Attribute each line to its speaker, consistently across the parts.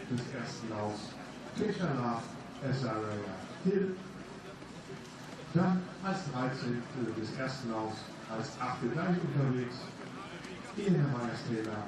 Speaker 1: Des ersten Laufs danach Hill, dann als 13. des ersten Laufs als 8. gleich unterwegs Elena Meyers-Taylor.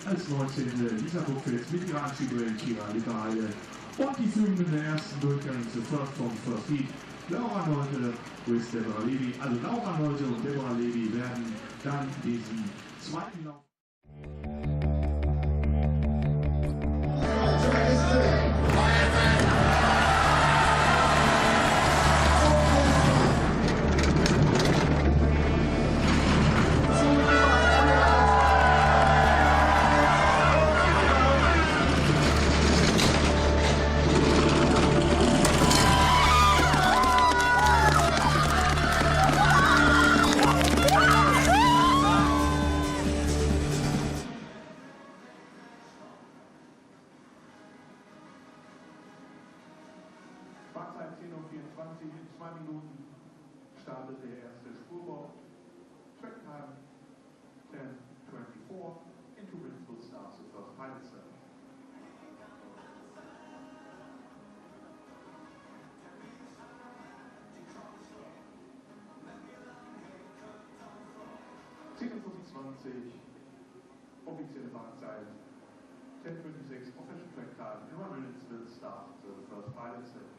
Speaker 1: Als 19. Lisa Buchfeld mit ihrer Anschieberin Kira Liberale und die Führenden der ersten Durchgang sofort vom First Heat. Laura Neute with Deborah Levy, also Laura Neute und Deborah Levy werden dann diesen zweiten Lauf. Fahrzeit 10:24, in 2 Minuten startet der erste Spurbock. Track time 10:24, into principal starts the first pilot circle. Offizielle Fahrzeit 10:26, official track time, in 1 minute will start the first pilot circle.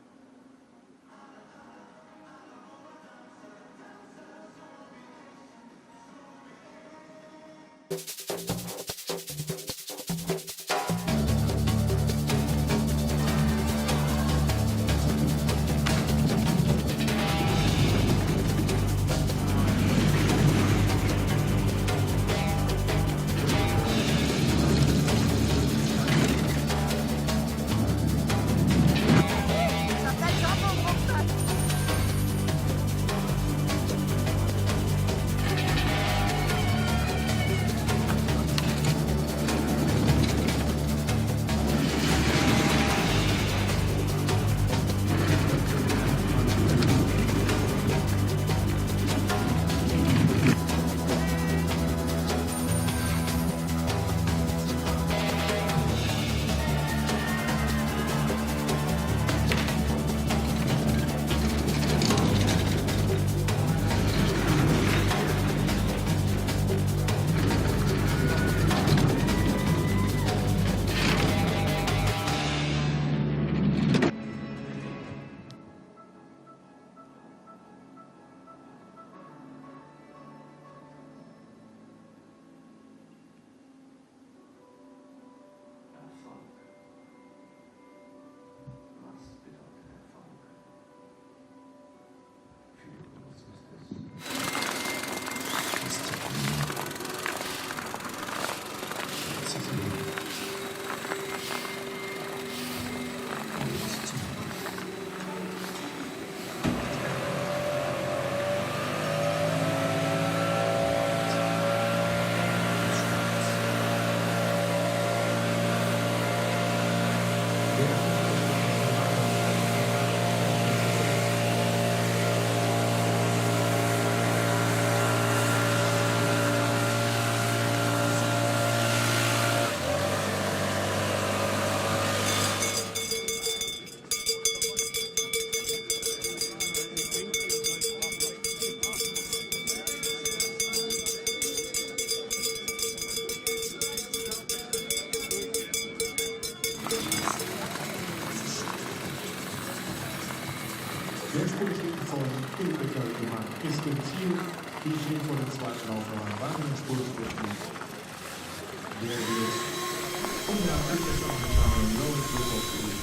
Speaker 2: Letzte Geschichte von Winterberg gemacht. Ist im Ziel, die steht vor dem zweiten Laufbahn. Weiteren Spurschritten. Der wird unter IBSF Weltcup
Speaker 1: vom USA.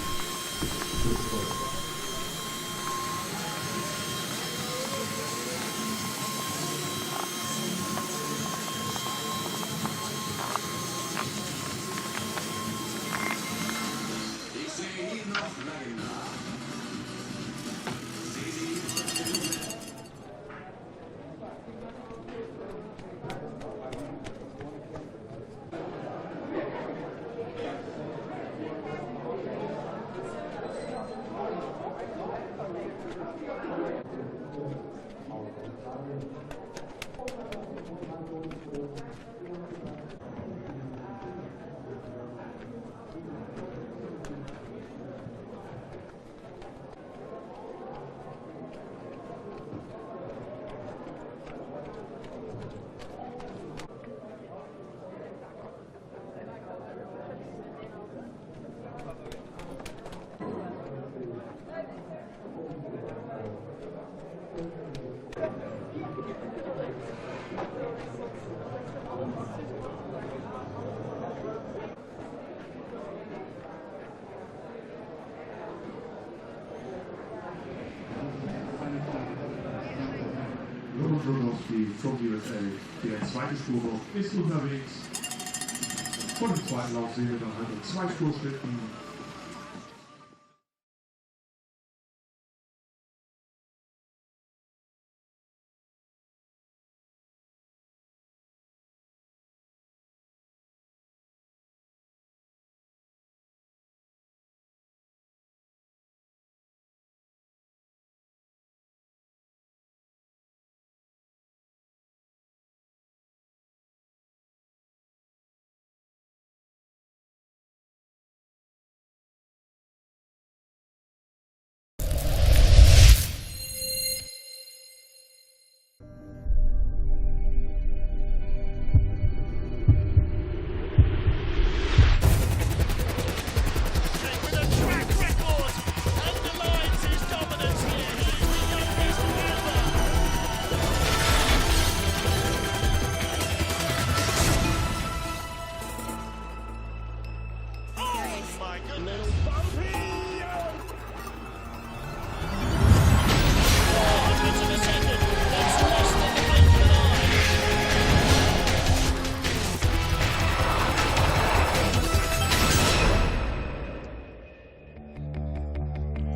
Speaker 1: Der zweite Spurbock ist unterwegs. Von dem zweiten Lauf sehen wir dann halt in 2 Spurschritten.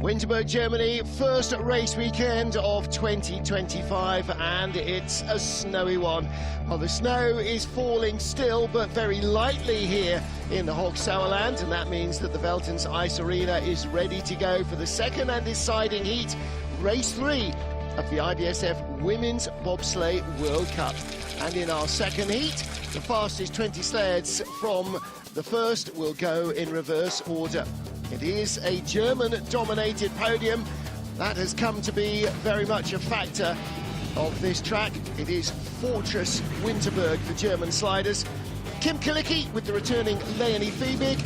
Speaker 3: Winterberg, Germany, first race weekend of 2025, and it's a snowy one. Well, the snow is falling still, but very lightly here in the Hochsauerland, and that means that the Veltens Ice Arena is ready to go for the second and deciding heat, race 3 of the IBSF Women's Bobsleigh World Cup. And in our second heat, the fastest 20 sleds from the first will go in reverse order. It is a German-dominated podium. That has come to be very much a factor of this track. It is Fortress Winterberg for German sliders. Kim Kalicki with the returning Leonie Fiebig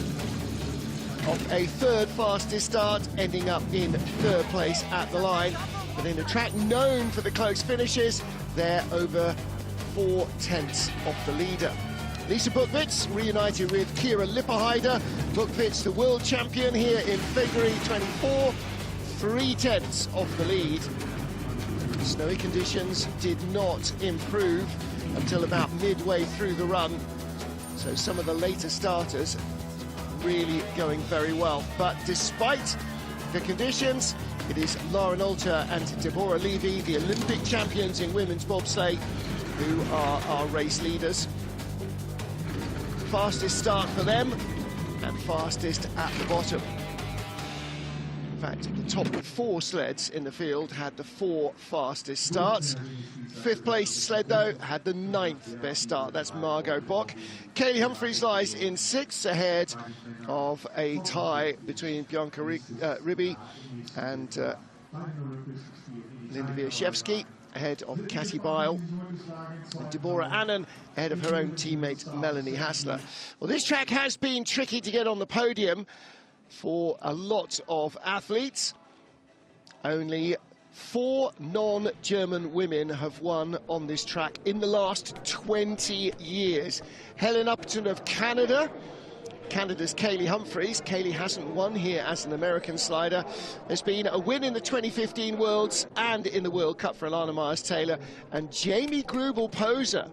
Speaker 3: of a third fastest start, ending up in third place at the line. But in a track known for the close finishes, they're over 4/10 of the leader. Lisa Buchwitz reunited with Kira Lipperheider. Buchwitz, the world champion here in February 24, 3/10 of the lead. Snowy conditions did not improve until about midway through the run. So some of the later starters really going very well. But despite the conditions, it is Lauren Alter and Deborah Levy, the Olympic champions in women's bobsleigh, who are our race leaders. Fastest start for them, and fastest at the bottom. In fact, the top 4 sleds in the field had the 4 fastest starts. 5th place sled, though, had the 9th best start. That's Margot Bock. Kaylee Humphries lies in 6th, ahead of a tie between Bianca Ribby and Linda Wierzchewski, ahead of Catty Bile, and Deborah Annan ahead of her own teammate Melanie Hassler. Well, this track has been tricky to get on the podium for a lot of athletes. Only 4 non-German women have won on this track in the last 20 years. Helen Upton of Canada, Canada's Kaylee Humphries. Kaylee hasn't won here as an American slider. There's been a win in the 2015 Worlds and in the World Cup for Alana Myers-Taylor, and Jamie Grubel-Poser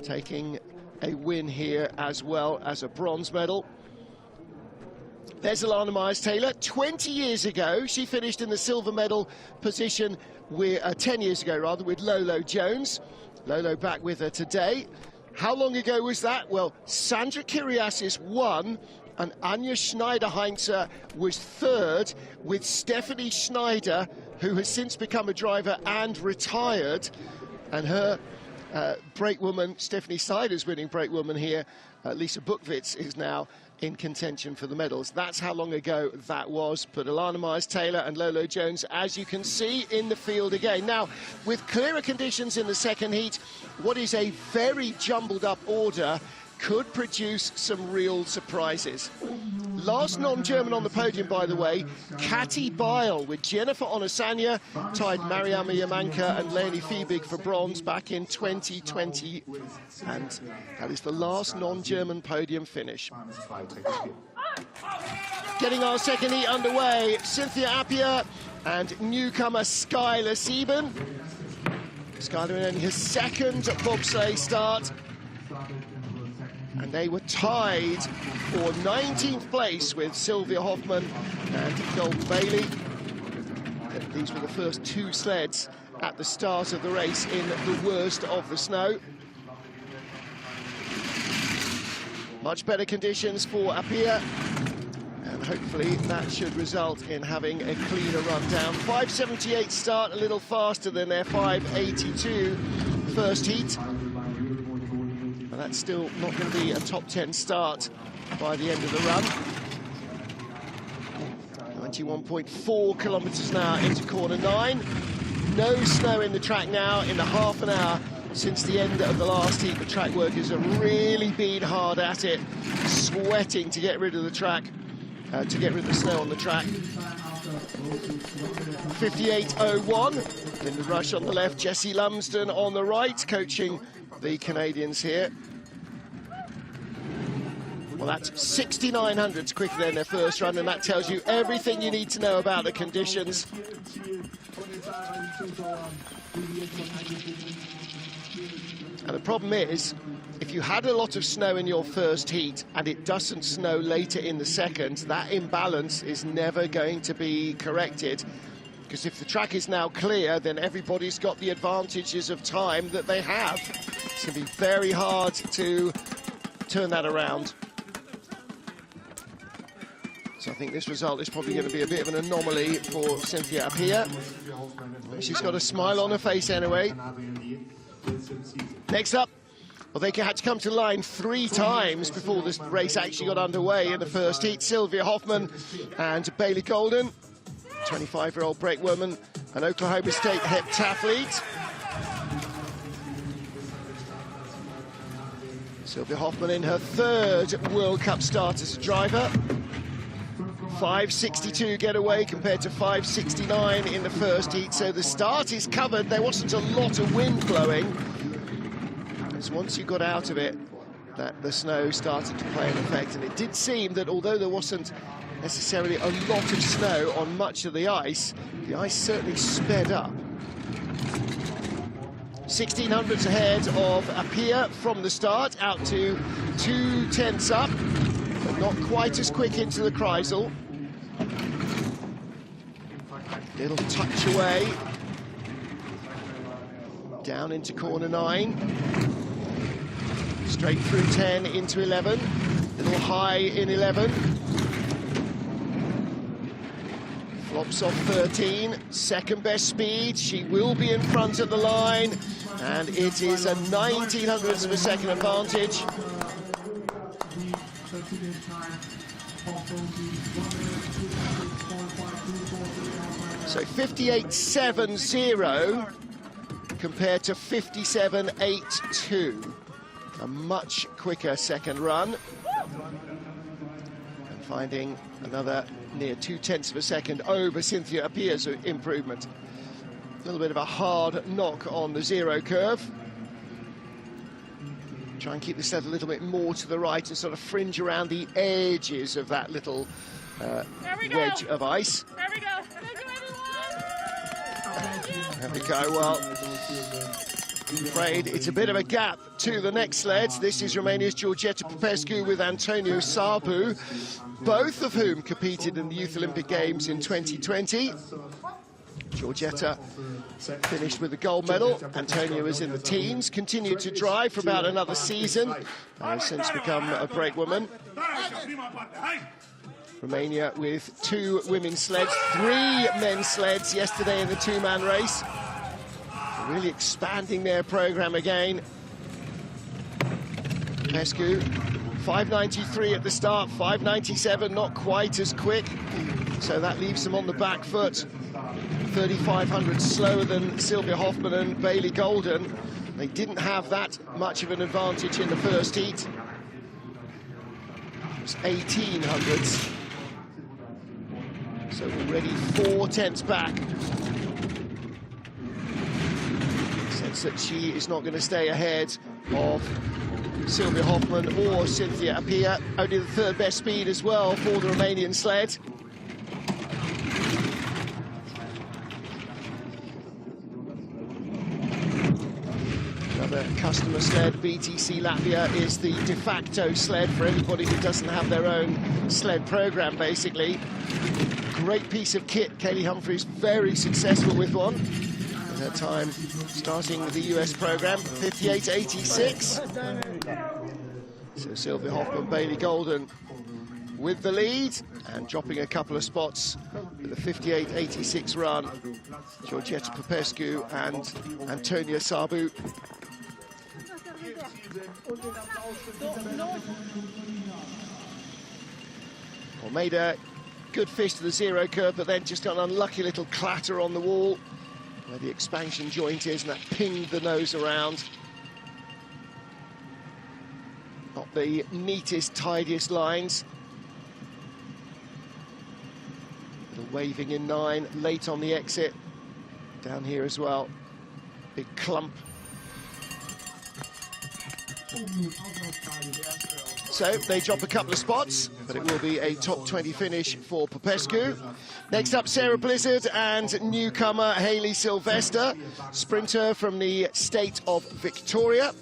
Speaker 3: taking a win here as well as a bronze medal. There's Alana Myers-Taylor. 20 years ago, she finished in the silver medal position with 10 years ago rather, with Lolo Jones. Lolo back with her today. How long ago was that? Well, Sandra Kiriasis won, and Anja Schneider-Heinze was third, with Stephanie Schneider, who has since become a driver and retired, and her brakewoman, Stephanie Seider's winning brakewoman here, Lisa Buchwitz, is now in contention for the medals. That's how long ago that was. But Alana Myers-Taylor and Lolo Jones, as you can see, in the field again. Now, with clearer conditions in the second heat, what is a very jumbled up order could produce some real surprises. Last non-German on the podium, by the way, Kati Beil, with Jennifer Onosanya, tied Mariama Yamanka and Leonie Fiebig for bronze back in 2020. And that is the last non-German podium finish. Getting our second heat underway, Cynthia Appiah and newcomer Skylar Sieben. Skylar in only her second bobsleigh start. And they were tied for 19th place with Sylvia Hoffman and Golden Bailey. These were the first 2 sleds at the start of the race in the worst of the snow. Much better conditions for Appiah, and hopefully that should result in having a cleaner run down. 5:78 start, a little faster than their 5:82 first heat. That's still not going to be a top 10 start by the end of the run. 91.4 kilometers an hour into corner 9. No snow in the track now in the half an hour since the end of the last heat. The track workers have really been hard at it, sweating to get rid of the track, to get rid of the snow on the track. 58.01 in the rush on the left. Jessie Lumsden on the right, coaching the Canadians here. Well, that's 6,900 quicker than their first run, and that tells you everything you need to know about the conditions. And the problem is, if you had a lot of snow in your first heat and it doesn't snow later in the second, that imbalance is never going to be corrected. Because if the track is now clear, then everybody's got the advantages of time that they have. It's going to be very hard to turn that around. So I think this result is probably going to be a bit of an anomaly for Cynthia Appiah. She's got a smile on her face anyway. Next up, well, they had to come to the line 3 times before this race actually got underway in the first heat. Sylvia Hoffman and Bailey Golden, 25-year-old brakewoman, an Oklahoma State heptathlete. Sylvia Hoffman in her 3rd World Cup start as a driver. 5:62 getaway compared to 5:69 in the first heat, so the start is covered. There wasn't a lot of wind blowing. It's once you got out of it that the snow started to play an effect, and it did seem that although there wasn't necessarily a lot of snow on much of the ice certainly sped up. 1600s ahead of Appiah from the start, out to 2/10 up, but not quite as quick into the Kreisel. Little touch away, down into corner 9, straight through 10 into 11, little high in 11. Flops off 13, second best speed. She will be in front of the line, and it is a 1900ths of a second advantage. So 58.70 compared to 57.82. A much quicker second run. And finding another near 2/10 of a second over Cynthia Appiah's improvement. A little bit of a hard knock on the zero curve. Try and keep the sled a little bit more to the right and sort of fringe around the edges of that little wedge of ice.
Speaker 4: There we go. Thank you, everyone.
Speaker 3: There we go. Well, I'm afraid it's a bit of a gap to the next sleds. This is Romania's Georgeta Popescu with Antonio Sabu, both of whom competed in the Youth Olympic Games in 2020. Georgeta finished with the gold medal. Antonio is in the teens, continued to drive for about another season, has since become a brakewoman. Romania with 2 women's sleds, 3 men's sleds yesterday in the 2-man race. Really expanding their program again. Popescu, 5.93 at the start, 5.97, not quite as quick. So that leaves them on the back foot. 3,500 slower than Sylvia Hoffman and Bailey Golden. They didn't have that much of an advantage in the first heat. It was 1,800s. So already 4 tenths back. Sense that she is not going to stay ahead of Sylvia Hoffman or Cynthia Apia. Only the 3rd best speed as well for the Romanian sled. Another customer sled, BTC Latvia, is the de facto sled for anybody who doesn't have their own sled program, basically. Great piece of kit. Kaylee Humphries very successful with one. In her time starting the US program, 58.86. So Sylvia Hoffman, Bailey Golden with the lead and dropping a couple of spots with a 58.86 run. Georgeta Popescu and Antonia Sabu. Well, made a good fish to the zero curve, but then just got an unlucky little clatter on the wall where the expansion joint is, and that pinged the nose around. Not the neatest, tidiest lines. Little waving in 9, late on the exit. Down here as well. Big clump. So they drop a couple of spots, but it will be a top 20 finish for Popescu. Next up, Sarah Blizzard and newcomer Hayley Sylvester, sprinter from the state of Victoria.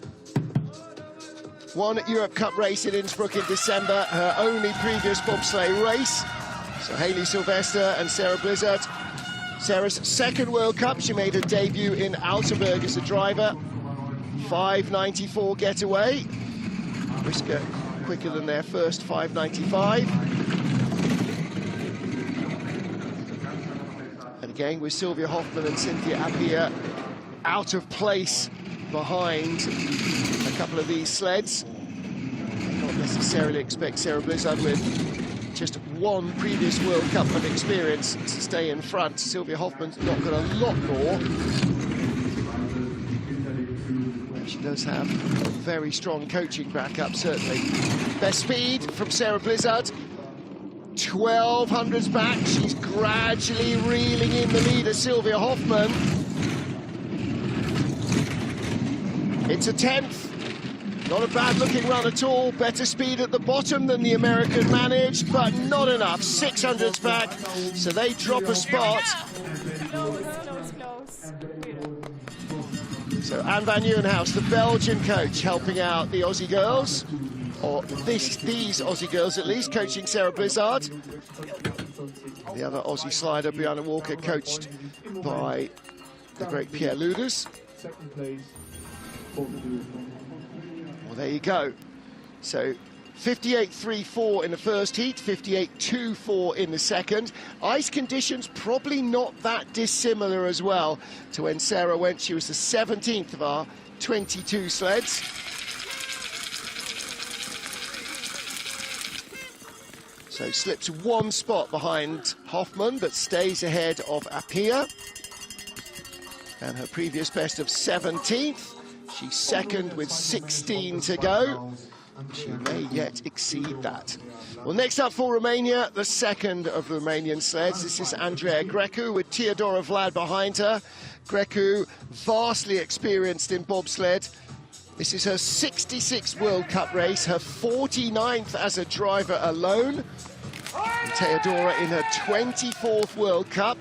Speaker 3: Won Europe Cup race in Innsbruck in December, her only previous bobsleigh race. So Hayley Sylvester and Sarah Blizzard. Sarah's 2nd World Cup, she made her debut in Altenburg as a driver. 5.94 getaway. Whisker quicker than their first 5.95. And again with Sylvia Hoffman and Cynthia Apia out of place behind a couple of these sleds. Not necessarily expect Sarah Blizzard with just 1 previous World Cup of experience to stay in front. Sylvia Hoffman's not got a lot more. She does have a very strong coaching backup, certainly. Best speed from Sarah Blizzard. 1,200s back. She's gradually reeling in the leader, Sylvia Hoffman. It's a 10th. Not a bad looking run at all. Better speed at the bottom than the American managed, but not enough. 600s back, so they drop a spot. So Anne van Nieuwenhuis, the Belgian coach, helping out the Aussie girls, or these Aussie girls at least, coaching Sarah Blizzard. The other Aussie slider, Brianna Walker, coached by the great Pierre Luders. Well, there you go. So 58.34 in the first heat, 58.24 in the second. Ice conditions probably not that dissimilar as well to when Sarah went. She was the 17th of our 22 sleds. So slips 1 spot behind Hoffman, but stays ahead of Apia. And her previous best of 17th. She's 2nd with 16 to go. She may yet exceed that. Well, next up for Romania, the second of the Romanian sleds. This is Andreea Grecu with Teodora Vlad behind her. Grecu, vastly experienced in bobsled. This is her 66th World Cup race, her 49th as a driver alone. And Teodora in her 24th World Cup.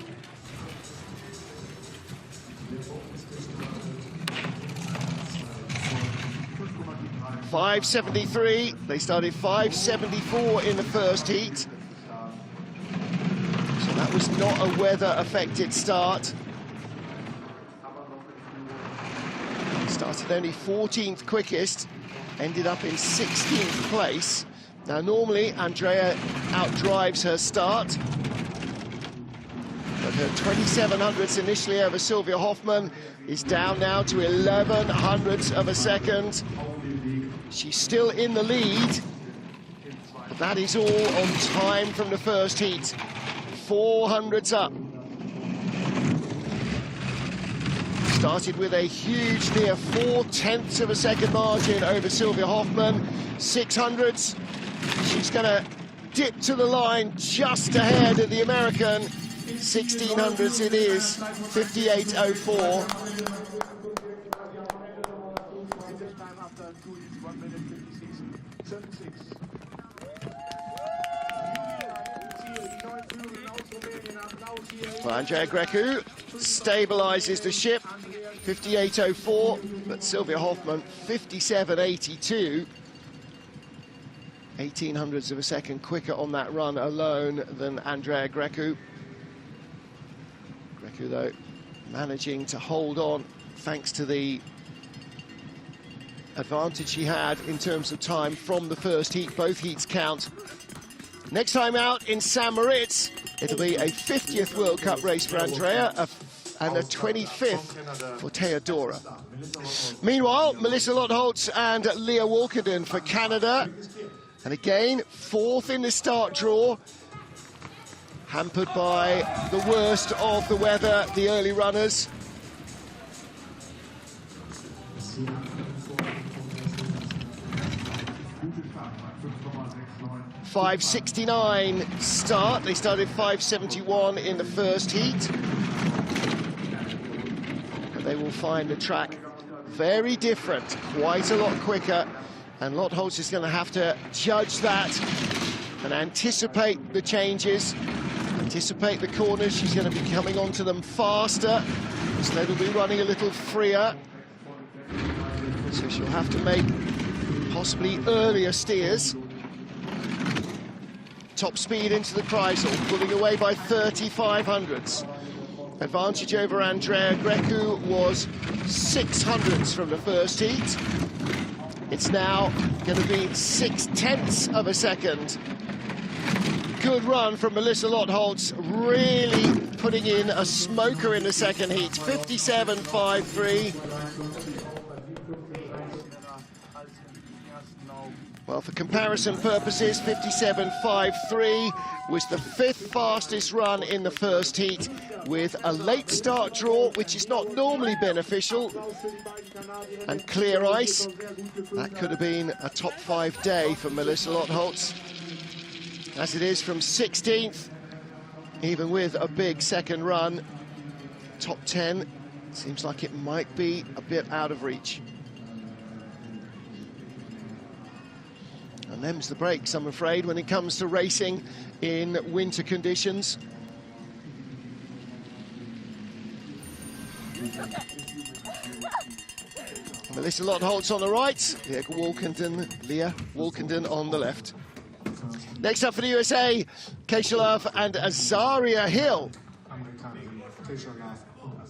Speaker 3: .573, they started 574 in the first heat. So that was not a weather-affected start. Started only 14th quickest, ended up in 16th place. Now normally Andreea outdrives her start, but her 2700ths initially over Sylvia Hoffmann is down now to 1100ths of a second. She's still in the lead, but that is all on time from the first heat. 400ths up. Started with a huge near 4/10ths of a second margin over Sylvia Hoffmann. 600ths, she's going to dip to the line just ahead of the American. 1600ths it is, 58.04. Well, Andreea Grecu stabilises the ship, 58.04, but Sylvia Hoffmann, 57.82. 1800ths of a second quicker on that run alone than Andreea Grecu. Grecu, though, managing to hold on thanks to the advantage she had in terms of time from the first heat. Both heats count. Next time out in St. Moritz, it'll be a 50th World Cup race for Andreea and a 25th for Teodora. Meanwhile, Melissa Lotholtz and Leah Walkenden for Canada. And again, 4th in the start draw. Hampered by the worst of the weather, the early runners. 569 start. They started 571 in the first heat. But they will find the track very different, quite a lot quicker. And Lotholtz is going to have to judge that and anticipate the changes, anticipate the corners. She's going to be coming onto them faster. The sled will be running a little freer. So she'll have to make possibly earlier steers. Top speed into the Kreisel, pulling away by 3500ths. Advantage over Andreea Grecu was 600ths from the first heat. It's now going to be 6/10ths of a second. Good run from Melissa Lotholtz, really putting in a smoker in the second heat, 57.53. Well, for comparison purposes, 57.53 was the 5th fastest run in the first heat, with a late start draw, which is not normally beneficial, and clear ice. That could have been a top 5 day for Melissa Lotholtz. As it is, from 16th, even with a big second run, top 10 seems like it might be a bit out of reach. And them's the breaks, I'm afraid, when it comes to racing in winter conditions. Melissa Lotholtz on the right, Leah Walkenden on the left. Next up for the USA, Keisha Love and Azaria Hill.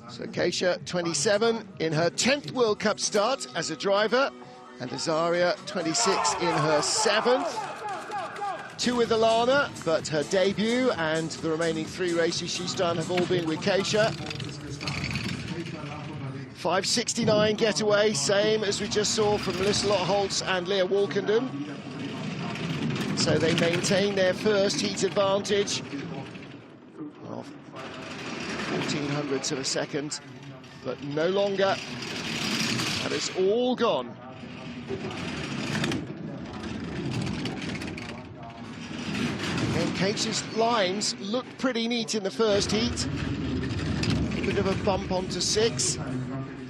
Speaker 3: So Keisha, 27, in her 10th World Cup start as a driver, and Azaria, 26, in her 7th. 2 with Alana, but her debut and the remaining 3 races she's done have all been with Keisha. 569 getaway, same as we just saw from Melissa Lotholtz and Leah Walkenden. So they maintain their first heat advantage of 1400ths of a second, but no longer. That is all gone. Keisha's lines looked pretty neat in the first heat. Bit of a bump onto 6.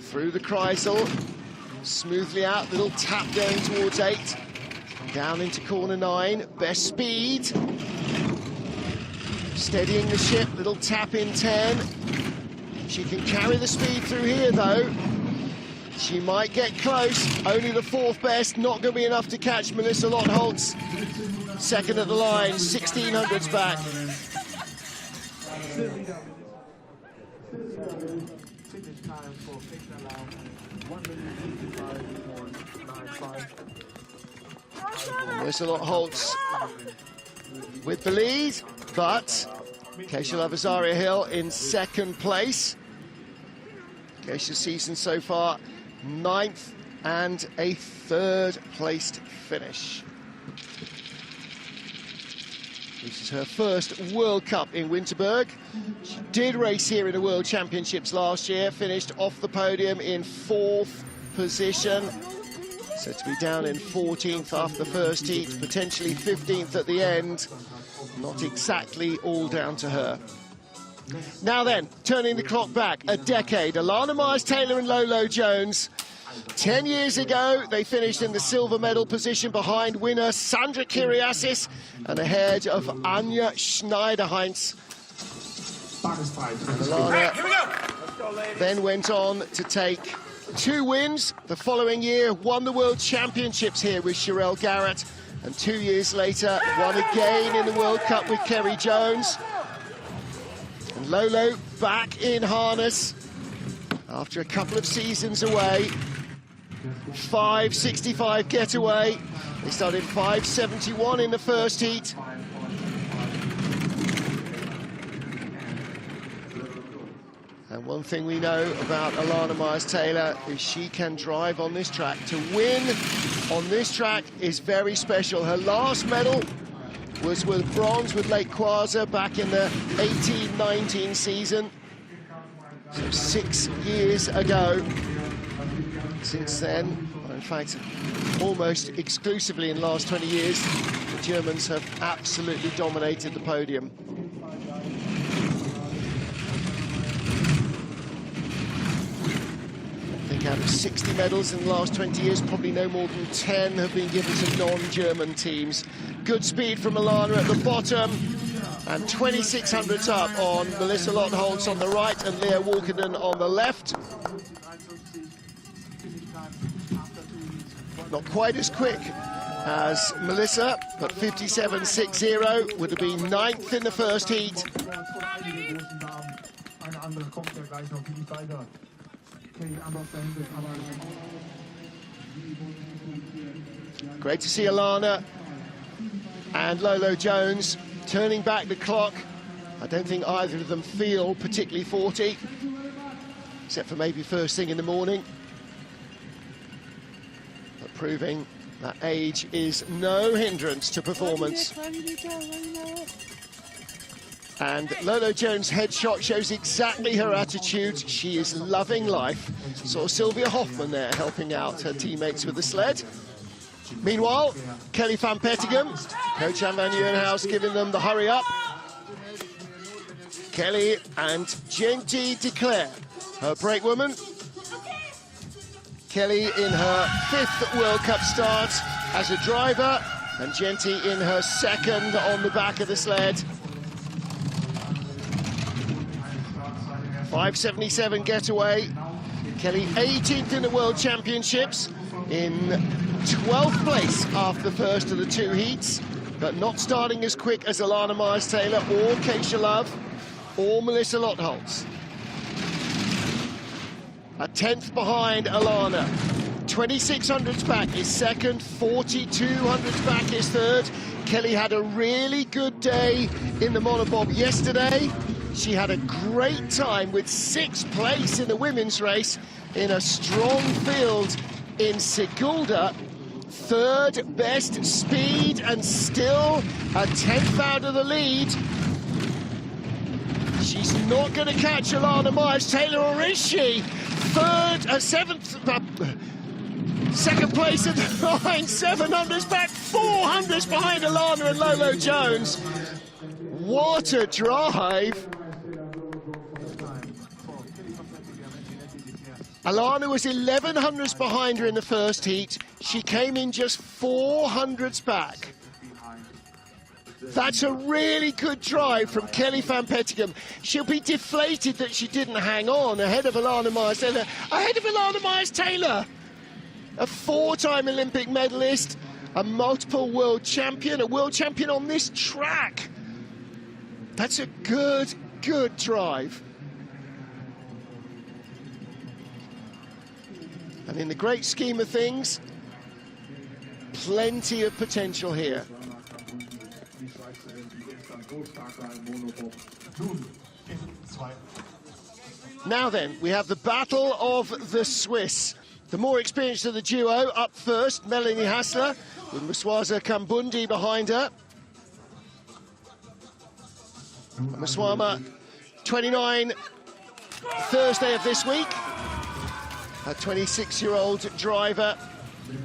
Speaker 3: Through the Kreisel. Smoothly out, little tap going towards 8. Down into corner 9. Best speed. Steadying the ship, little tap in 10. She can carry the speed through here though. She might get close. Only the 4th best, not going to be enough to catch Melissa Lottholtz. Second at the line, 1600s back. Melissa Lottholtz with the lead, but Keisha Lavazaria Hill in 2nd place. Keisha's season so far 9th and a 3rd placed finish. This is her first World Cup in Winterberg. She did race here in the World Championships last year, finished off the podium in 4th position. So to be down in 14th after the first heat, potentially 15th at the end, not exactly all down to her. Now then, turning the clock back a decade, Alana Myers-Taylor and Lolo Jones. 10 years ago, they finished in the silver medal position behind winner Sandra Kiriasis and ahead of Anja Schneiderheinz. And Alana then went on to take 2 wins. The following year, won the World Championships here with Sherelle Garrett, and 2 years later, won again in the World Cup with Kerry Jones. And Lolo back in harness after a couple of seasons away. 5:65 getaway. They started 5:71 in the first heat. And one thing we know about Alana Myers-Taylor is she can drive on this track. To win on this track is very special. Her last medal was with bronze with Lake Quasi back in the 18-19 season. So 6 years ago. Since then, in fact, almost exclusively in the last 20 years, the Germans have absolutely dominated the podium. I think out of 60 medals in the last 20 years, probably no more than 10 have been given to non-German teams. Good speed from Alana at the bottom, and 2600s up on Melissa Lottholtz on the right and Leah Walkenden on the left. Not quite as quick as Melissa, but 57.60 would have been 9th in the first heat. Great to see Alana and Lolo Jones turning back the clock. I don't think either of them feel particularly 40, except for maybe first thing in the morning. But proving that age is no hindrance to performance. And Lolo Jones' headshot shows exactly her attitude. She is loving life. Saw Sylvia Hoffman there helping out her teammates with the sled. Meanwhile, Kelly van Pettigem, coach Anne van Nieuwenhuis giving them the hurry up. Kelly and Genty Declare, her brakewoman. Kelly in her 5th World Cup start as a driver, and Genty in her 2nd on the back of the sled. 5:77 getaway. Kelly 18th in the World Championships, in 12th place after the first of the 2 heats, but not starting as quick as Alana Myers-Taylor or Keisha Love or Melissa Lottholtz. A 10th behind Alana. 2600s back is 2nd, 4200s back is 3rd. Kelly had a really good day in the monobob yesterday. She had a great time with 6th place in the women's race in a strong field in Sigulda. 3rd best speed and still a 10th out of the lead. She's not going to catch Alana Myers-Taylor, or is she? 2nd place at the line, 700s back, 400s behind Alana and Lolo Jones. What a drive! Alana was 11 hundredths behind her in the first heat. She came in just 4 hundredths back. That's a really good drive from Kelly van Petegem. She'll be deflated that she didn't hang on ahead of Alana Myers-Taylor. Ahead of Alana Myers-Taylor, a 4-time Olympic medalist, a multiple world champion, a world champion on this track. That's a good drive. And in the great scheme of things, plenty of potential here. Now then, we have the battle of the Swiss. The more experienced of the duo, up first, Melanie Hassler, with Muswaza Kambundi behind her. Muswama, 29, Thursday of this week. A 26-year-old driver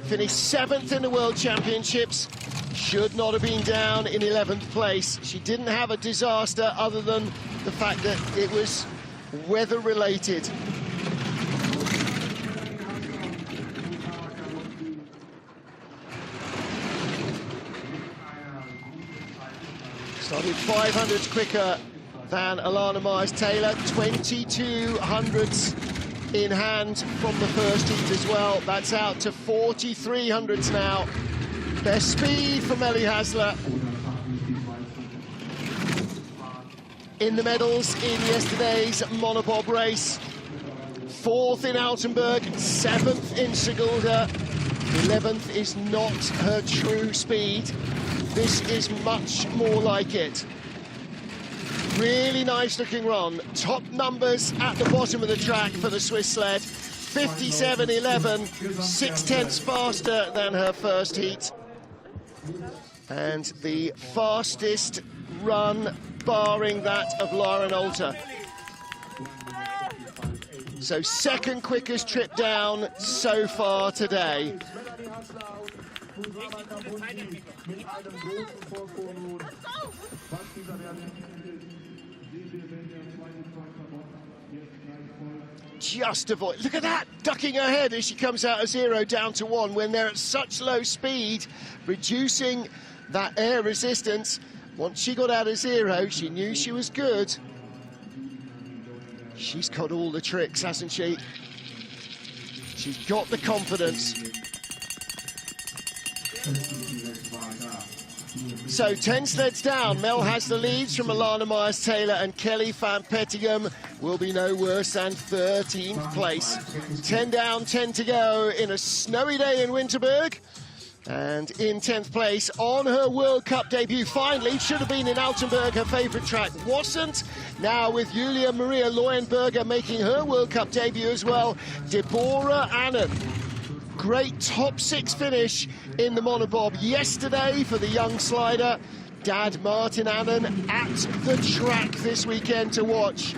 Speaker 3: finished 7th in the World Championships. Should not have been down in 11th place. She didn't have a disaster other than the fact that it was weather-related. Started 500s quicker than Alana Myers-Taylor, 22 hundredths in hand from the first heat as well. That's out to 43 hundredths now. Best speed for Melly Hassler. In the medals in yesterday's monobob race. 4th in Altenberg, 7th in Sigulda. 11th is not her true speed. This is much more like it. Really nice looking run. Top numbers at the bottom of the track for the Swiss sled. 57.11, 6/10 faster than her first heat. And the fastest run, barring that of Lauren Alter. So second quickest trip down so far today. Just avoid, look at that, ducking her head as she comes out of 0 down to 1 when they're at such low speed, reducing that air resistance. Once she got out of 0, she knew she was good. She's got all the tricks, hasn't she? She's got the confidence. So 10 sleds down. Mel has the leads from Alana Myers-Taylor, and Kelly van Petegem will be no worse than 13th place. 10 down, 10 to go in a snowy day in Winterberg. And in 10th place on her World Cup debut, finally, should have been in Altenberg, her favourite track, wasn't. Now with Julia Maria Leuenberger making her World Cup debut as well, Deborah Annan. Great top 6 finish in the monobob yesterday for the young slider. Dad Martin Annan at the track this weekend to watch.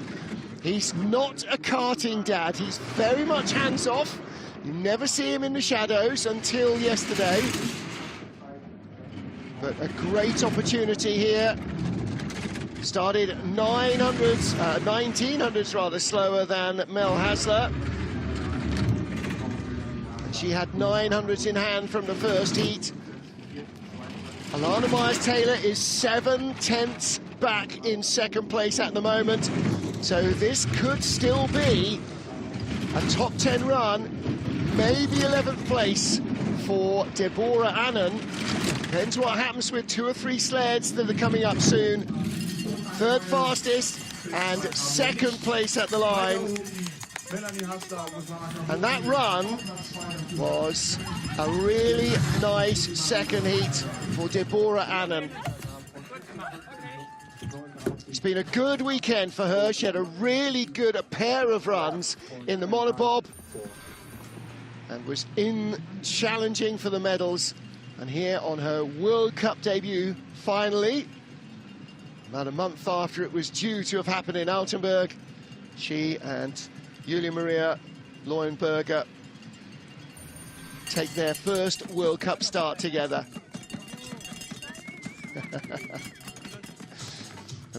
Speaker 3: He's not a karting dad, he's very much hands-off. You never see him in the shadows until yesterday. But a great opportunity here. Started 1900s rather slower than Mel Hassler. She had 900s in hand from the first heat. Alana Myers-Taylor is 7/10 back in second place at the moment. So this could still be a top 10 run, maybe 11th place for Deborah Annan. Depends what happens with 2 or 3 sleds that are coming up soon. 3rd fastest and 2nd place at the line. And that run was a really nice second heat for Deborah Annan. It's been a good weekend for her. She had a really good pair of runs in the monobob and was in challenging for the medals. And here on her World Cup debut, finally, about a month after it was due to have happened in Altenberg, she and Julia Maria Leuenberger take their first World Cup start together.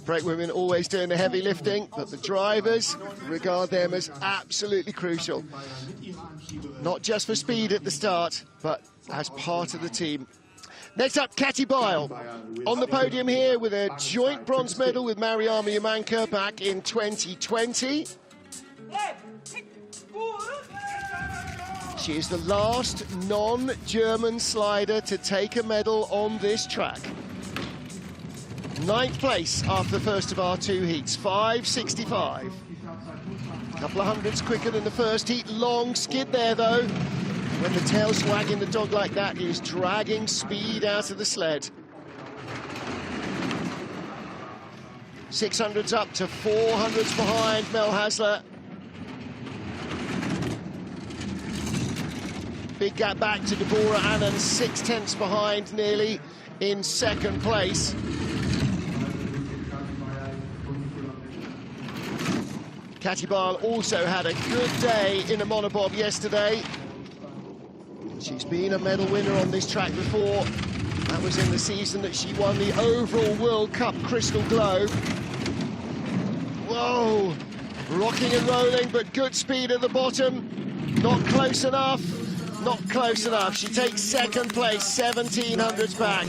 Speaker 3: brake women always doing the heavy lifting, but the drivers regard them as absolutely crucial. Not just for speed at the start, but as part of the team. Next up, Katy Bile on the podium here with a joint bronze medal with Mariama Yamanka back in 2020. She is the last non-German slider to take a medal on this track. 9th place after the first of our 2 heats, 5:65. A couple of hundreds quicker than the first heat. Long skid there, though. When the tail's wagging the dog like that, he's dragging speed out of the sled. 600s up to 400s behind Mel Hasler. Big gap back to Deborah Annan, 6/10 behind nearly in 2nd place. Katy Bile also had a good day in a monobob yesterday. She's been a medal winner on this track before. That was in the season that she won the overall World Cup Crystal Globe. Whoa, rocking and rolling, but good speed at the bottom. Not close enough, not close enough. She takes 2nd place, 1700s back.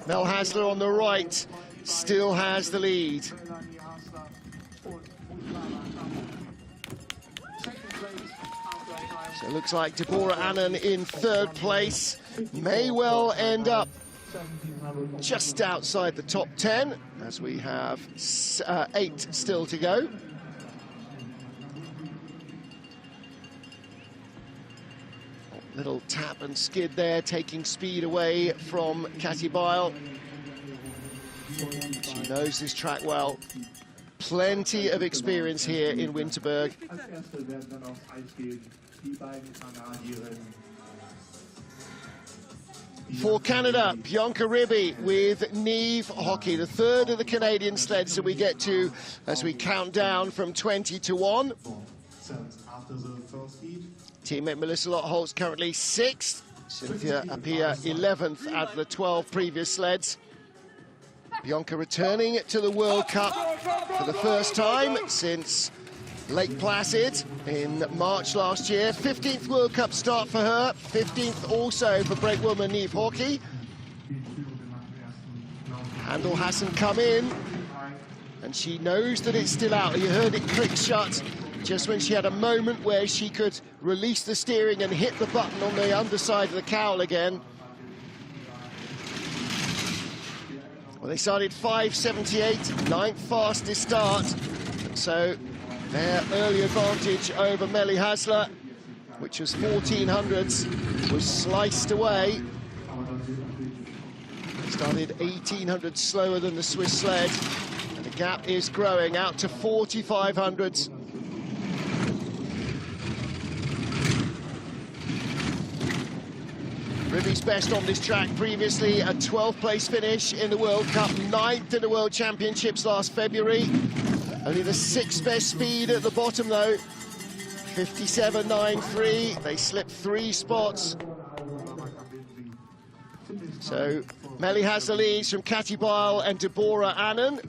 Speaker 3: Mel Hasler on the right still has the lead. So it looks like Deborah Annan in 3rd place. May well end up just outside the top 10, as we have 8 still to go. Little tap and skid there, taking speed away from Katy Bile. She knows this track well. Plenty of experience here in Winterberg. For Canada, Bianca Ribby with Neve Hockey, the 3rd of the Canadian sleds that we get to as we count down from 20 to 1. Teammate Melissa Lottholz currently 6th. Cynthia Appiah 11th out of the 12 previous sleds. Bianca returning to the World Cup for the first time since Lake Placid in March last year. 15th World Cup start for her, 15th also for brakewoman Neve Hockey. Handle hasn't come in, and she knows that it's still out. You heard it click shut just when she had a moment where she could release the steering and hit the button on the underside of the cowl again. Well, they started 5:78, 9th fastest start. So their early advantage over Melly Hasler, which was 1400s, was sliced away. Started 1800s slower than the Swiss sled, and the gap is growing out to 4500s. Ribby's best on this track previously, a 12th place finish in the World Cup, 9th in the World Championships last February. Only the 6th best speed at the bottom though, 57.93. They slipped 3 spots. So Melly has the leads from Katy Bile and Deborah Annan.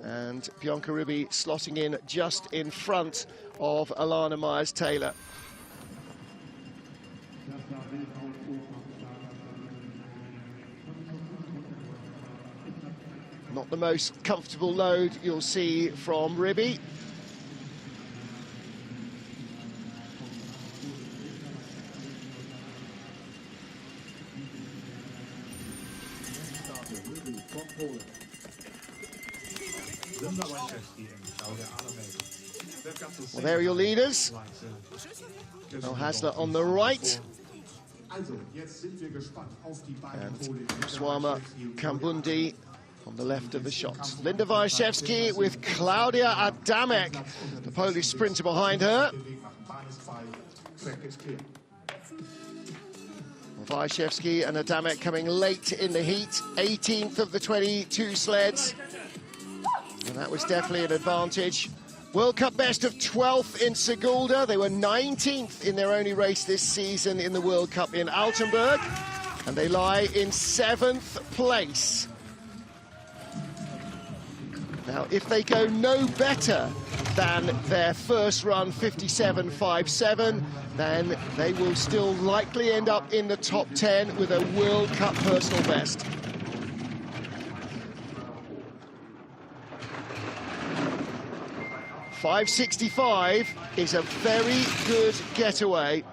Speaker 3: And Bianca Ribby slotting in just in front of Alana Myers-Taylor. Not the most comfortable load you'll see from Ribby. Well, there are your leaders. Mel Hasler on the right. And Swama Kambundi on the left of the shot. Linda Wajszewski with Klaudia Adamek, the Polish sprinter behind her. Wajszewski and Adamek coming late in the heat, 18th of the 22 sleds. And that was definitely an advantage. World Cup best of 12th in Sigulda. They were 19th in their only race this season in the World Cup in Altenburg. and they lie in 7th place. Now, if they go no better than their first run, 57.57, then they will still likely end up in the top 10 with a World Cup personal best. .565 is a very good getaway.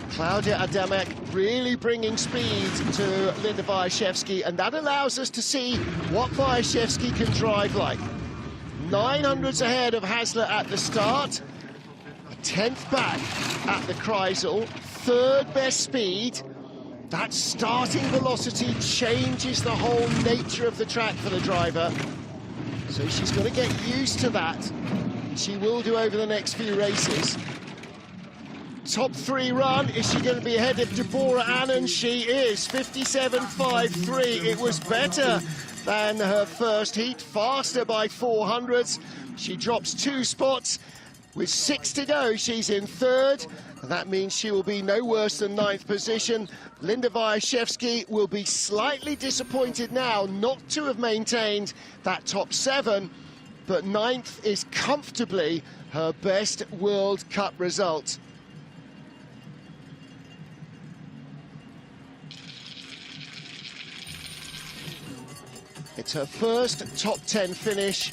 Speaker 3: Klaudia Adamek really bringing speed to Linda Wyszewski, and that allows us to see what Wyszewski can drive like. 900s ahead of Hasler at the start, 10th back at the Kreisel, 3rd best speed. That starting velocity changes the whole nature of the track for the driver. So she's got to get used to that. She will do over the next few races. Top 3 run, is she going to be ahead of Deborah Annan? She is, 57.53. It was better than her first heat, faster by 400s. She drops 2 spots. With 6 to go, she's in 3rd. And that means she will be no worse than 9th position. Linda Wyszewski will be slightly disappointed now not to have maintained that top 7, but 9th is comfortably her best World Cup result. It's her first top 10 finish.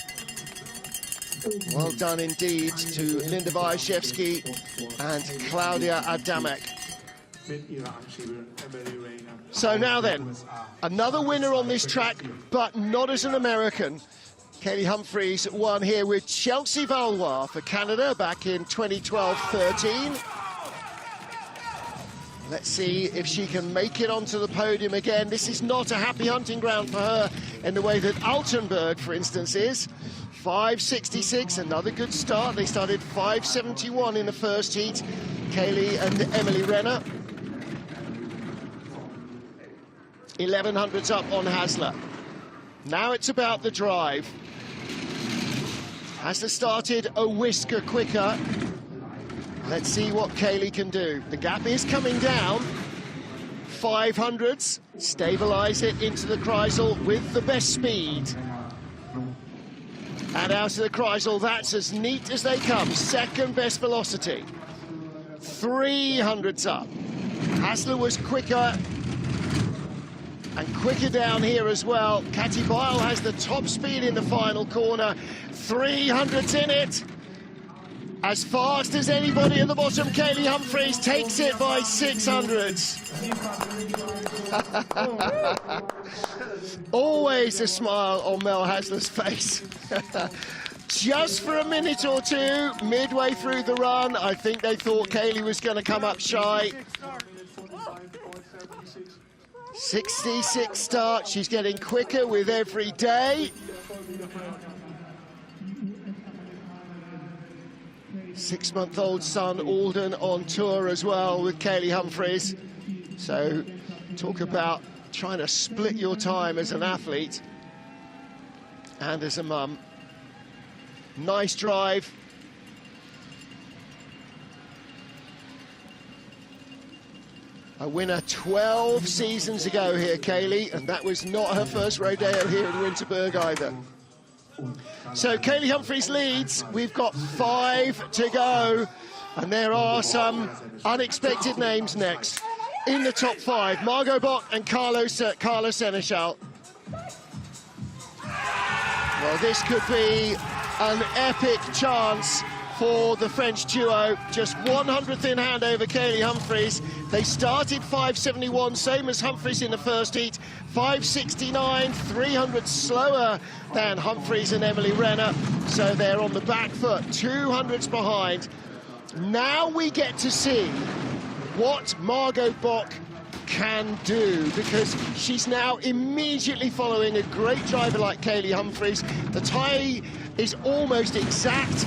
Speaker 3: Well done indeed to Linda Wyszewski and Klaudia Adamek. So now then, another winner on this track, but not as an American. Kaillie Humphries won here with Chelsea Valois for Canada back in 2012-13. Let's see if she can make it onto the podium again. This is not a happy hunting ground for her in the way that Altenberg, for instance, is. 5.66, another good start. They started 5.71 in the first heat, Kaillie and Emily Renner. 1100s up on Hasler. Now it's about the drive. Hasler started a whisker quicker. Let's see what Kaillie can do. The gap is coming down. 500s, stabilise it into the Kreisel with the best speed. And out of the Kreisel, that's as neat as they come. 2nd best velocity. 300s up. Hasler was quicker. And quicker down here as well. Kati Bile has the top speed in the final corner. 300s in it. As fast as anybody at the bottom, Kaillie Humphries takes it by 600s. Always a smile on Mel Hasler's face. Just for a minute or two, midway through the run, I think they thought Kaillie was going to come up shy. 66 start, she's getting quicker with every day. 6-month-old son Alden on tour as well with Kaillie Humphries. So talk about trying to split your time as an athlete and as a mum. Nice drive. A winner 12 seasons ago here, Kaillie, and that was not her first rodeo here in Winterberg either. So Kaillie Humphries leads. We've got 5 to go, and there are some unexpected names next. In the top 5, Margot Bock and Carlos Seneschal. Well, this could be an epic chance for the French duo. Just 100th in hand over Kaillie Humphries. They started 5.71, same as Humphries in the first heat. 5.69, 300 slower than Humphries and Emily Renner. So they're on the back foot, 200s behind. Now we get to see what Margot Bock can do, because she's now immediately following a great driver like Kaillie Humphries. The tie is almost exact.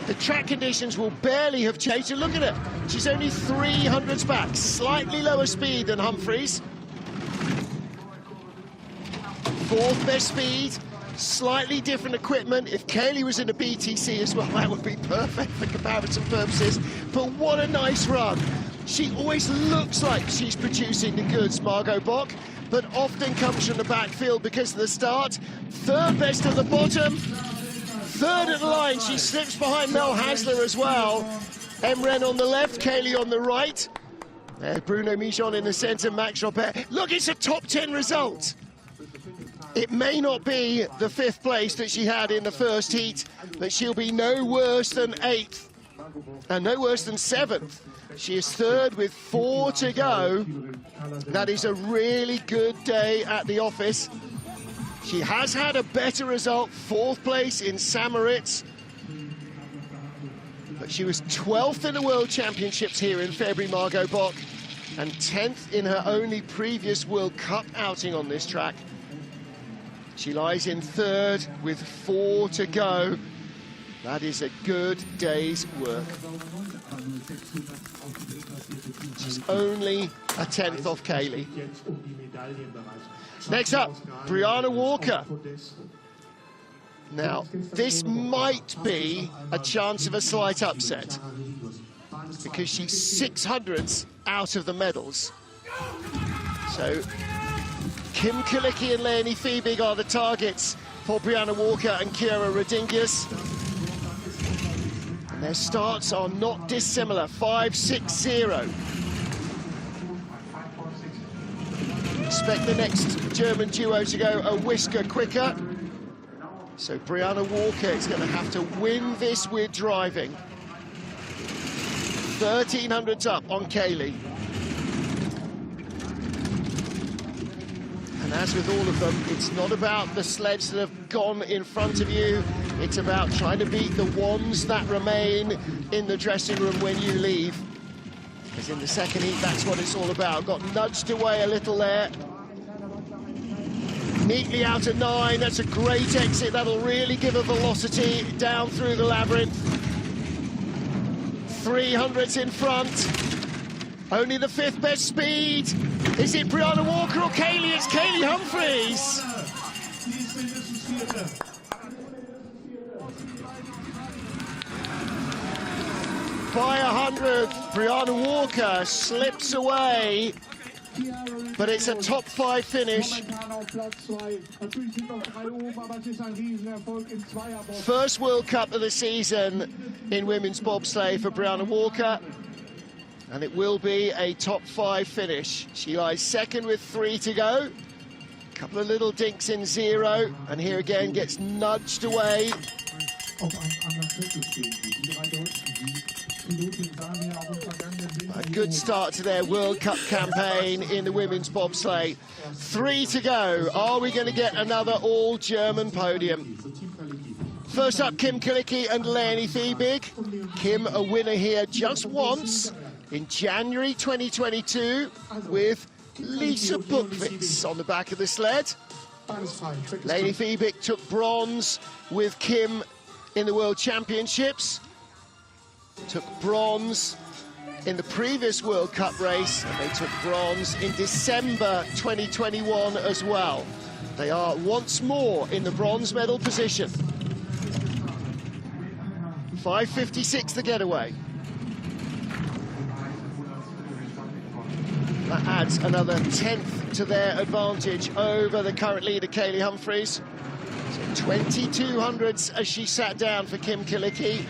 Speaker 3: The track conditions will barely have changed. And look at it, she's only 300s back, slightly lower speed than Humphries. 4th best speed, slightly different equipment. If Kaillie was in a BTC as well, that would be perfect for comparison purposes. But what a nice run. She always looks like she's producing the goods, Margot Bock, but often comes from the backfield because of the start. Third best at the bottom, third at the line. She slips behind Mel Hasler as well. Emren on the left, Kaylee on the right. Bruno Mijon in the centre, Max Robert. Look, it's a top 10 result. It may not be the 5th place that she had in the first heat, but she'll be no worse than 8th, and no worse than 7th. She is 3rd with 4 to go. That is a really good day at the office. She has had a better result, 4th place in St-Moritz. But she was 12th in the World Championships here in February, Margot Bock, and 10th in her only previous World Cup outing on this track. She lies in 3rd with 4 to go. That is a good day's work. She's only a 10th off Kaylee. Next up, Brianna Walker. Now, this might be a chance of a slight upset because she's 600ths out of the medals. So, Kim Kilicki and Leonie Fiebig are the targets for Brianna Walker and Kiera Rodingius. And their starts are not dissimilar, 5-6-0. Expect the next German duo to go a whisker quicker. So Brianna Walker is going to have to win this with driving. 1300s up on Kaylee. And as with all of them, it's not about the sleds that have gone in front of you. It's about trying to beat the ones that remain in the dressing room when you leave. Because in the second heat, that's what it's all about. Got nudged away a little there. Neatly out at 9, that's a great exit. That'll really give her velocity down through the labyrinth. 300s in front. Only the 5th best speed. Is it Brianna Walker or Kaylee? It's Kaylee Humphries. By 100, Brianna Walker slips away, but it's a top 5 finish. First World Cup of the season in women's bobsleigh for Brianna Walker, and it will be a top 5 finish. She lies 2nd with 3 to go. A couple of little dinks in 0, and here again gets nudged away. A good start to their World Cup campaign in the women's bobsleigh. 3 to go. Are we going to get another all-German podium? First up, Kim Kilicki and Leonie Fiebig. Kim, a winner here just once in January 2022 with Lisa Buchwitz on the back of the sled. Leonie Fiebig took bronze with Kim in the World Championships. Took bronze in the previous World Cup race, and they took bronze in December 2021 as well. They are once more in the bronze medal position. 5:56 the getaway. That adds another 10th to their advantage over the current leader, Kaylee Humphries. So 2200s as she sat down for Kim Kilicki.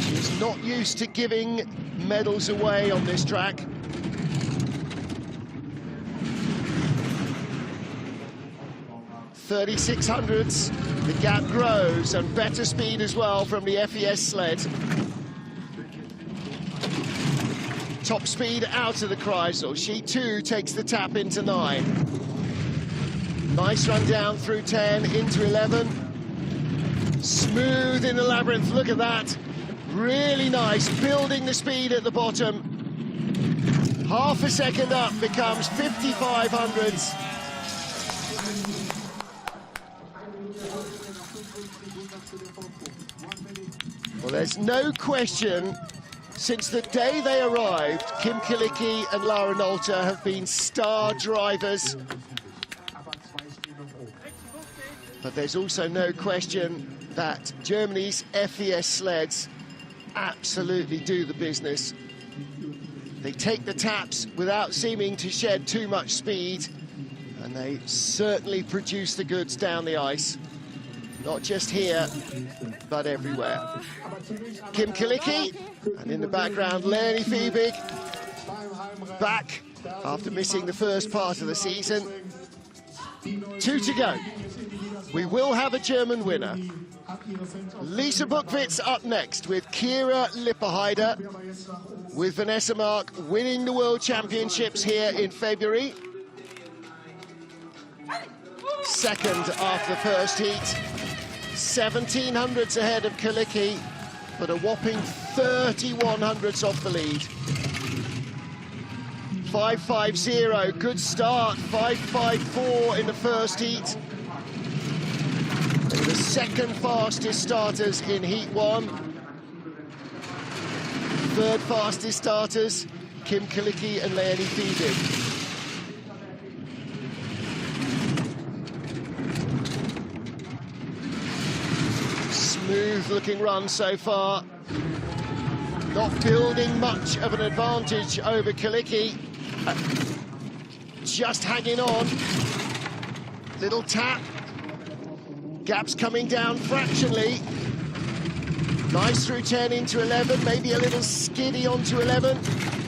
Speaker 3: She's not used to giving medals away on this track. .3600s, the gap grows, and better speed as well from the FES sled. Top speed out of the Kreisel. She too takes the tap into 9. Nice run down through 10 into 11. Smooth in the labyrinth, look at that. Really nice, building the speed at the bottom. Half a second up becomes 5500s. Well, there's no question, since the day they arrived, Kim Kilicki and Lara Nolte have been star drivers. But there's also no question that Germany's FES sleds absolutely do the business. They take the taps without seeming to shed too much speed, and they certainly produce the goods down the ice. Not just here, but everywhere. Kim Kalicki, and in the background, Leonie Fiebig, back after missing the first part of the season. 2 to go. We will have a German winner. Lisa Buchwitz up next with Kira Lipperheider, with Vanessa Mark winning the World Championships here in February. Second after the first heat. 17 hundredths ahead of Kalicki, but a whopping 31 hundredths off the lead. 5.50, good start. 5.54 in the first heat. They're the second fastest starters in Heat 1. Third fastest starters, Kim Kalicki and Leonie Fiebig. Smooth looking run so far. Not building much of an advantage over Kalicki. Just hanging on. Little tap. Gaps coming down fractionally. Nice through 10 into 11, maybe a little skiddy onto 11.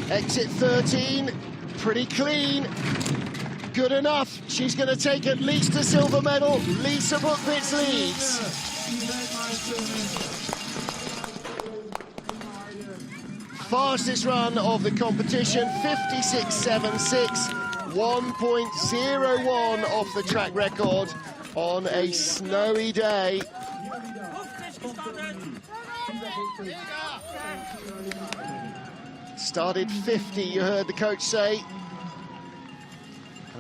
Speaker 3: Exit 13, pretty clean. Good enough. She's going to take at least a silver medal. Lisa Buchwitz leads. Fastest run of the competition, 56.76, 1.01 off the track record on a snowy day. Started 50, you heard the coach say.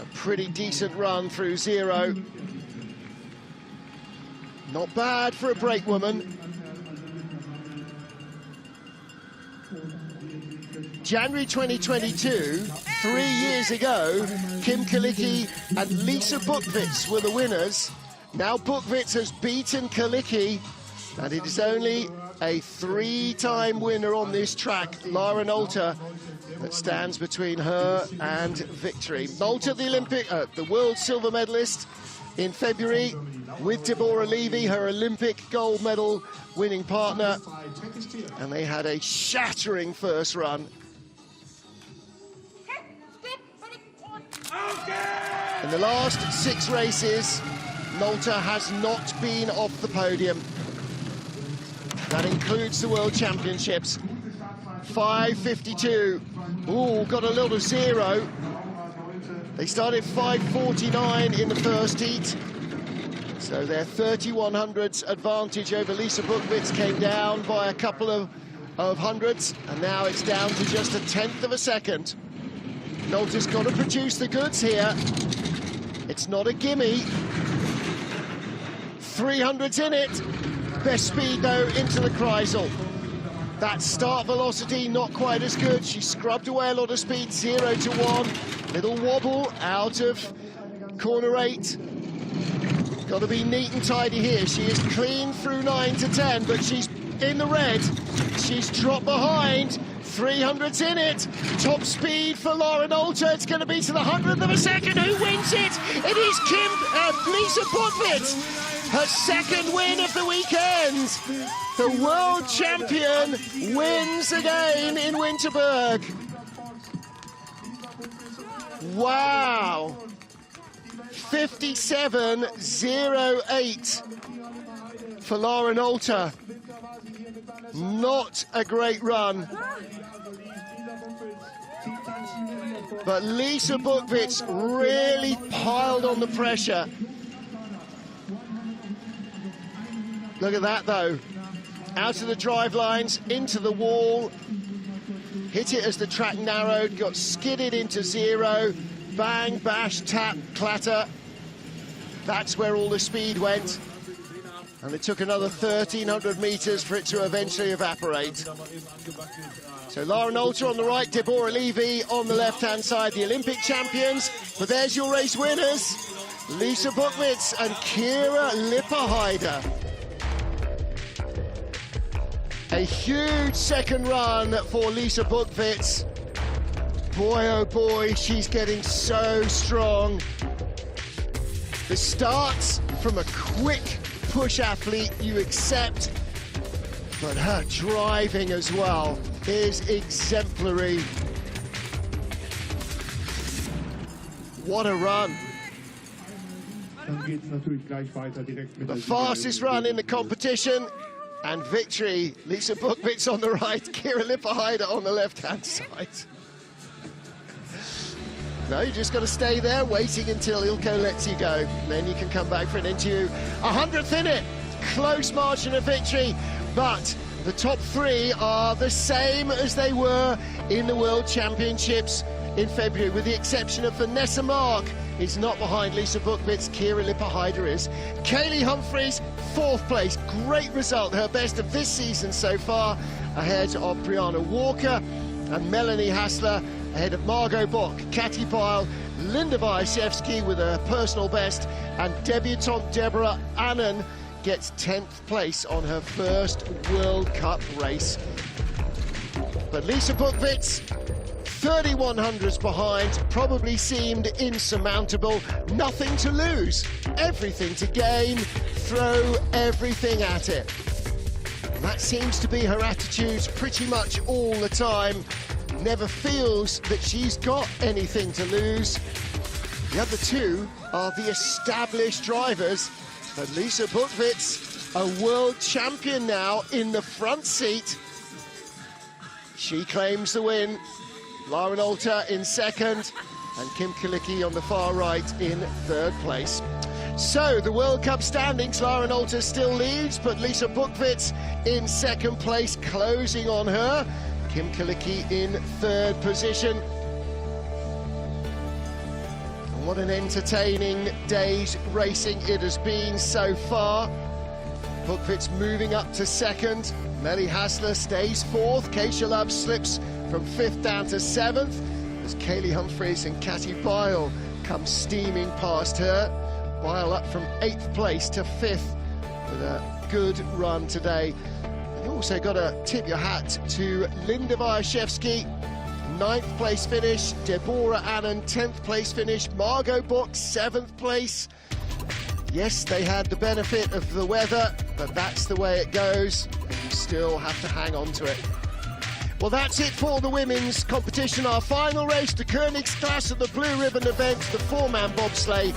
Speaker 3: A pretty decent run through 0. Not bad for a break woman. January 2022, 3 years ago, Kim Kalicki and Lisa Buchwitz were the winners. Now Buchwitz has beaten Kalicki, and it is only a 3-time winner on this track, Lara Nolte, that stands between her and victory. Nolte, the world silver medalist in February, with Deborah Levy, her Olympic gold medal winning partner, and they had a shattering first run. In the last 6 races, Nolte has not been off the podium. That includes the World Championships. 5.52. Ooh, got a little 0. They started 5.49 in the first heat. So their 31 hundredths advantage over Lisa Buchwitz came down by a couple of hundredths, and now it's down to just a 1/10 of a second. Nolte's got to produce the goods here. It's not a gimme. 300s in it. Best speed, though, into the Kreisel. That start velocity, not quite as good. She scrubbed away a lot of speed, 0 to 1. Little wobble out of corner 8. Got to be neat and tidy here. She is clean through 9 to 10, but she's in the red. She's dropped behind. 300s in it. Top speed for Lara Nolte. It's going to be to the 100th of a second. Who wins it? It is Lisa Buchwitz. Her second win of the weekend. The world champion wins again in Winterberg. Wow. 57.08 for Lara Nolte. Not a great run. But Lisa Buchwitz really piled on the pressure. Look at that, though. Out of the drive lines, into the wall. Hit it as the track narrowed, got skidded into 0. Bang, bash, tap, clatter. That's where all the speed went. And it took another 1,300 meters for it to eventually evaporate. So Lara Nolte on the right, Deborah Levy on the left-hand side, the Olympic champions. But there's your race winners, Lisa Buchwitz and Kira Lipperheider. A huge second run for Lisa Buchwitz. Boy, oh boy, she's getting so strong. The starts from a quick push athlete you accept, but her driving as well is exemplary. What a run. The fastest run in the competition, and victory. Lisa Buchwitz on the right, Kira Lippaheider on the left-hand side. No, you just got to stay there, waiting until Ilko lets you go. Then you can come back for an interview. 100th in it, close margin of victory, but the top three are the same as they were in the World Championships in February, with the exception of Vanessa Mark is not behind Lisa Buchwitz, Kira Lippaheider is. Kaylee Humphries, 4th place, great result, her best of this season so far, ahead of Brianna Walker, and Melanie Hassler ahead of Margot Bock, Katy Bile, Linda Wyszewski with a personal best, and debutante Deborah Annan gets 10th place on her first World Cup race. But Lisa Buchwitz, 3100s behind, probably seemed insurmountable. Nothing to lose, everything to gain, throw everything at it. And that seems to be her attitude pretty much all the time. Never feels that she's got anything to lose. The other two are the established drivers, but Lisa Buchwitz, a world champion now in the front seat. She claims the win. Lauren Alter in 2nd, and Kim Kalicki on the far right in 3rd place. So the World Cup standings, Lauren Alter still leads, but Lisa Buchwitz in 2nd place, closing on her. Kim Kalicki in 3rd position. And what an entertaining day's racing it has been so far. Buchwitz moving up to 2nd. Melly Hassler stays 4th. Keisha Love slips from 5th down to 7th as Kaylee Humphries and Katy Bile come steaming past her. Bile up from 8th place to 5th with a good run today. And you also got to tip your hat to Linda Wyszewski, 9th place finish, Deborah Annan 10th place finish, Margot Bock 7th place. Yes, they had the benefit of the weather, but that's the way it goes. You still have to hang on to it. Well, that's it for the women's competition. Our final race, the Königsklasse, the blue ribbon event, the 4-man bobsleigh,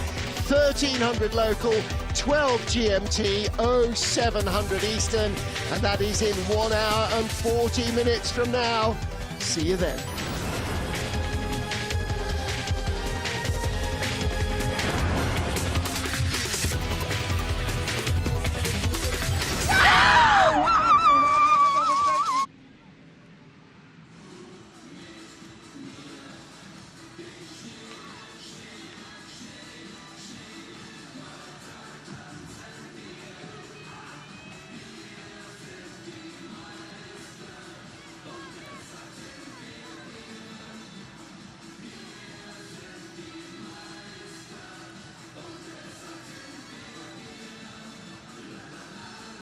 Speaker 3: 1300 local, 12 GMT, 0700 Eastern, and that is in 1 hour and 40 minutes from now. See you then.